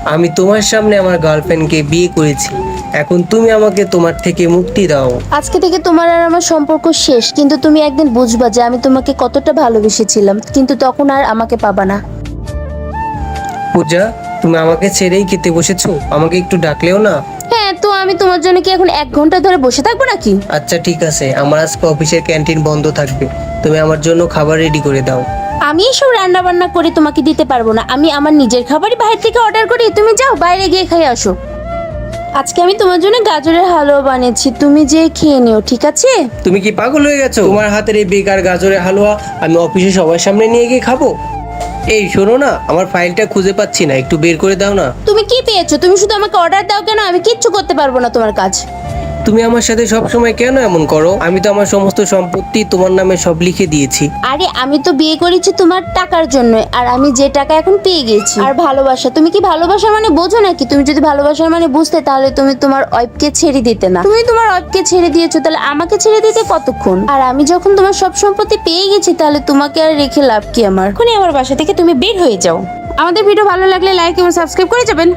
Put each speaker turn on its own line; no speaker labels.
আমি তোমার সামনে আমার গার্লফ্রেন্ডকে বিয়ে করেছি, এখন তুমি আমাকে তোমার থেকে মুক্তি দাও।
আজকে থেকে তোমার আর আমার সম্পর্ক শেষ, কিন্তু তুমি একদিন বুঝবা যে আমি তোমাকে কতটা ভালোবেসেছিলাম, কিন্তু তখন আর আমাকে পাবা না।
পূজা, তুমি আমাকে ছেড়েই খেতে বসেছো, আমাকে একটু ডাকলেও না?
হ্যাঁ, তো আমি তোমার জন্য কি এখন 1 ঘন্টা ধরে বসে থাকবো নাকি?
আচ্ছা ঠিক আছে, আমার আজকে অফিসের ক্যান্টিন বন্ধ থাকবে, তুমি আমার জন্য খাবার রেডি করে দাও।
আমি এসব রান্না বান্না করে তোমাকে দিতে পারবো না, আমি আমার নিজের খাবারই বাইরে থেকে অর্ডার করি। তুমি যাও বাইরে গিয়ে খেয়ে আসো। আজকে আমি তোমার জন্য গাজরের হালুয়া বানিয়েছি, তুমি যে খেয়ে নিও, ঠিক আছে?
তুমি কি পাগল হয়ে গেছো? তোমার হাতের এই বেকার গাজরের হালুয়া আমি অফিসে সবার সামনে নিয়ে গিয়ে খাবো? এই শোনো না, আমার ফাইলটা খুঁজে পাচ্ছি না, একটু বের করে দাও না।
তুমি কি পেয়েছো? তুমি শুধু আমাকে অর্ডার দাও কেন? আমি কিচ্ছু করতে পারবো না তোমার কাজ।
তুমি আমার সাথে সব সময় কেন এমন করো? আমি তো আমার সমস্ত সম্পত্তি তোমার নামে সব লিখে দিয়েছি।
আরে আমি তো বিয়ে করেছি তোমার টাকার জন্য, আর আমি যে টাকা এখন পেয়ে গেছি। আর ভালোবাসা, তুমি কি ভালোবাসা মানে বোঝো নাকি? তুমি যদি ভালোবাসার মানে বুঝতে, তাহলে তুমি তোমার ওয়াইফকে ছেড়ে দিতে না। তুমি তোমার ওয়াইফকে ছেড়ে দিয়েছো, তাহলে আমাকে ছেড়ে দিতে কতক্ষণ? আর আমি যখন তোমার সব সম্পত্তি পেয়ে গেছি, তাহলে তোমাকে আর রেখে লাভ কি আমার? এখনই আমার বাসা থেকে তুমি বের হয়ে যাও। আমাদের ভিডিও ভালো লাগলে লাইক এবং সাবস্ক্রাইব করে যাবেন।